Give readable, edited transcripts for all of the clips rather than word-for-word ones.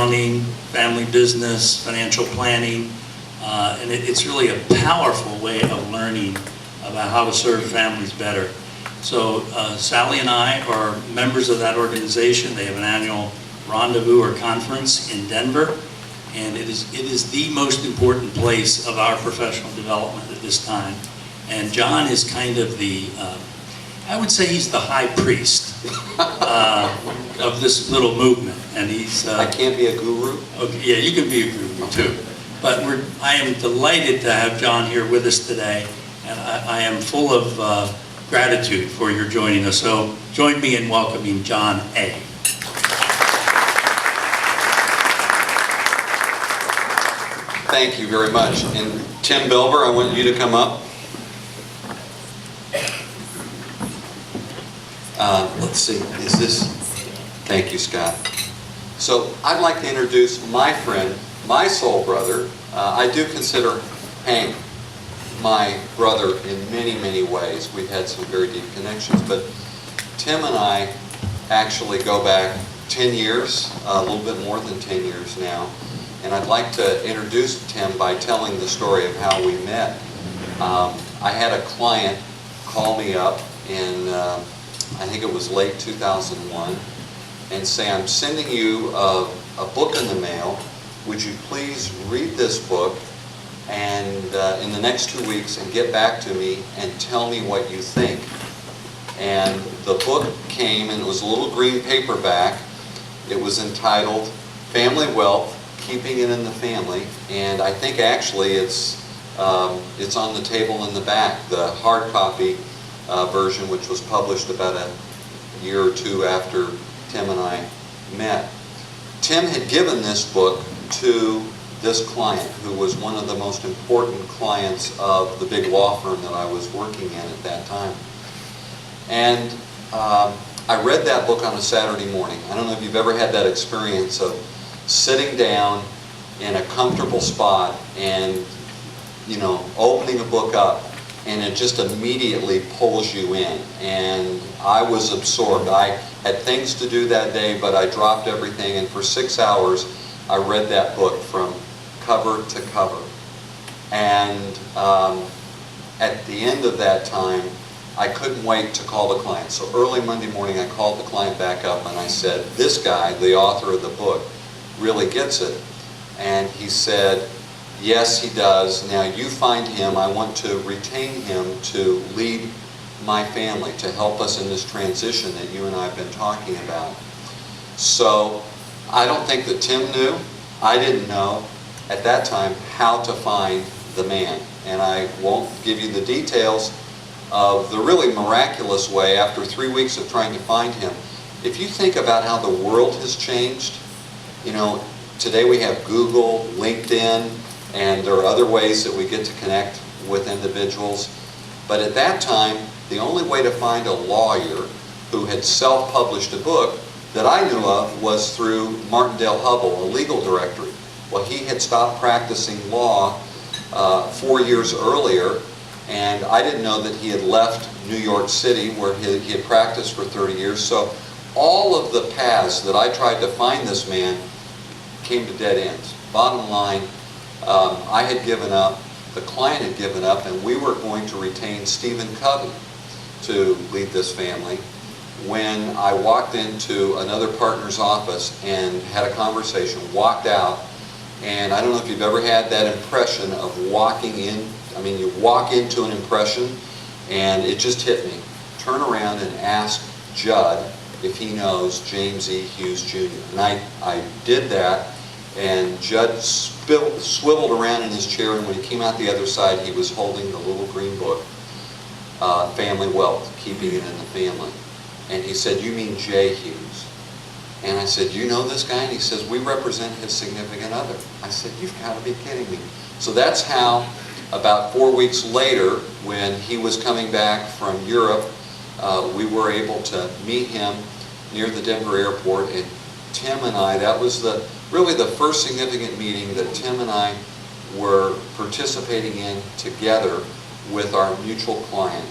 accounting, family business, financial planning, and it's really a powerful way of learning about how to serve families better. So Sally and I are members of that organization. They have an annual rendezvous or conference in Denver, and it is the most important place of our professional development at this time. And John is kind of the, I would say he's the high priest of this little movement. And he's... I can't be a guru? Okay, yeah, you can be a guru too. But I am delighted to have John here with us today, and I am full of gratitude for your joining us. So join me in welcoming John A. Thank you very much. And Tim Belver, I want you to come up. Let's see, is this? Thank you, Scott. So I'd like to introduce my friend, my soul brother. I do consider Hank my brother in many, many ways. We've had some very deep connections, but Tim and I actually go back 10 years, a little bit more than 10 years now. And I'd like to introduce Tim by telling the story of how we met. I had a client call me up in, I think it was late 2001, and say, I'm sending you a book in the mail. Would you please read this book and in the next 2 weeks and get back to me and tell me what you think? And the book came, and it was a little green paperback. It was entitled Family Wealth, Keeping It in the Family, and I think actually it's on the table in the back, the hard copy version, which was published about a year or two after Tim and I met. Tim had given this book to this client, who was one of the most important clients of the big law firm that I was working in at that time. And I read that book on a Saturday morning. I don't know if you've ever had that experience of sitting down in a comfortable spot and, you know, opening a book up, and it just immediately pulls you in. And I was absorbed. I had things to do that day, but I dropped everything, and for 6 hours I read that book from cover to cover. And at the end of that time, I couldn't wait to call the client. So early Monday morning, I called the client back up and I said, this guy, the author of the book, really gets it. And he said, yes, he does. Now you find him. I want to retain him to lead my family, to help us in this transition that you and I have been talking about. So I don't think that Tim knew. I didn't know at that time how to find the man. And I won't give you the details of the really miraculous way after 3 weeks of trying to find him. If you think about how the world has changed, you know, today we have Google, LinkedIn, and there are other ways that we get to connect with individuals. But at that time, the only way to find a lawyer who had self-published a book that I knew of was through Martindale Hubbell, a legal directory. Well, he had stopped practicing law 4 years earlier, and I didn't know that he had left New York City, where he had practiced for 30 years. So all of the paths that I tried to find this man came to dead ends. Bottom line, I had given up, the client had given up, and we were going to retain Stephen Covey to lead this family, when I walked into another partner's office and had a conversation, walked out, and I don't know if you've ever had that impression of walking in. I mean, you walk into an impression and it just hit me. Turn around and ask Judd if he knows James E. Hughes Jr. And I did that, and Judd swiveled around in his chair, and when he came out the other side, he was holding the little green book, Family Wealth, Keeping It in the Family. And he said, you mean J. Hughes? And I said, you know this guy? And he says, we represent his significant other. I said, you've got to be kidding me. So that's how, about 4 weeks later, when he was coming back from Europe, we were able to meet him near the Denver airport. And Tim and I, that was really the first significant meeting that Tim and I were participating in together with our mutual client.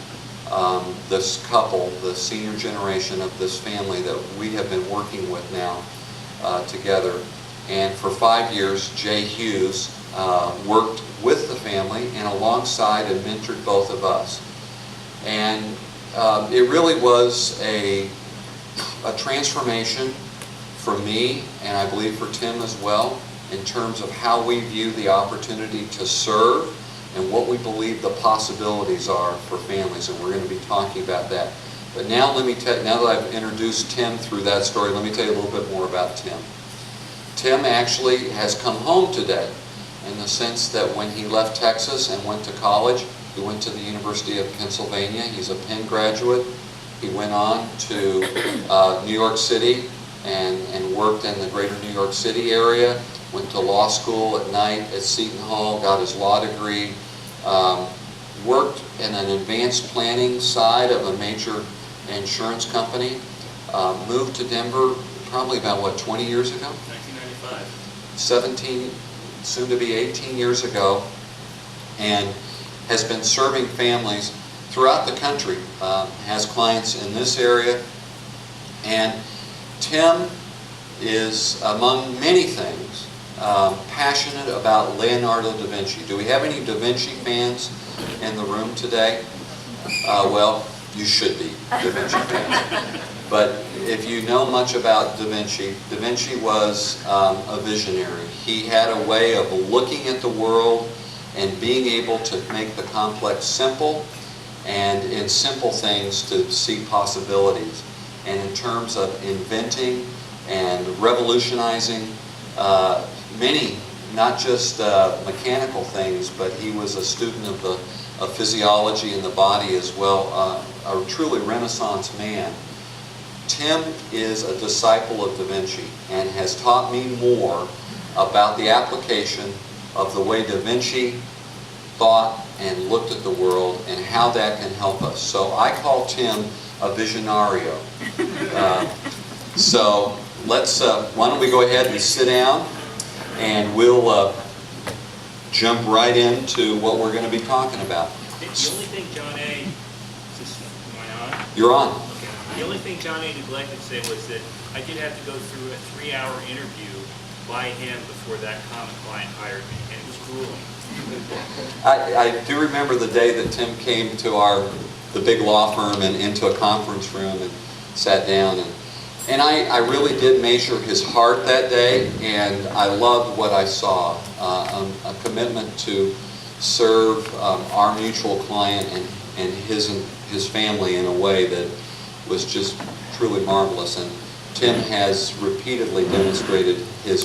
This couple, the senior generation of this family that we have been working with now together. And for 5 years, Jay Hughes worked with the family and alongside and mentored both of us. And it really was a transformation for me, and I believe for Tim as well, in terms of how we view the opportunity to serve and what we believe the possibilities are for families, and we're going to be talking about that. But now let me now that I've introduced Tim through that story, let me tell you a little bit more about Tim. Tim actually has come home today in the sense that when he left Texas and went to college, he went to the University of Pennsylvania. He's a Penn graduate. He went on to New York City and worked in the greater New York City area, went to law school at night at Seton Hall, got his law degree, worked in an advanced planning side of a major insurance company, moved to Denver probably about, what, 20 years ago? 1995. 17, soon to be 18 years ago, and has been serving families throughout the country, has clients in this area. And Tim is, among many things, passionate about Leonardo da Vinci. Do we have any Da Vinci fans in the room today? Well, you should be Da Vinci fans. But if you know much about Da Vinci was a visionary. He had a way of looking at the world and being able to make the complex simple, and in simple things to see possibilities. And in terms of inventing and revolutionizing many, not just mechanical things, but he was a student of physiology and the body as well, a truly Renaissance man. Tim is a disciple of Da Vinci and has taught me more about the application of the way Da Vinci thought and looked at the world and how that can help us. So I call Tim a visionario. So let's, why don't we go ahead and sit down, and we'll jump right into what we're going to be talking about. The only thing John A. Am I on? You're on. Okay. The only thing John A. neglected to say was that I did have to go through a 3-hour interview by him before that common client hired me, and it was grueling. I do remember the day that Tim came to the big law firm and into a conference room and sat down, and I really did measure his heart that day, and I loved what I saw, a commitment to serve our mutual client and his family in a way that was just truly marvelous. And Tim has repeatedly demonstrated his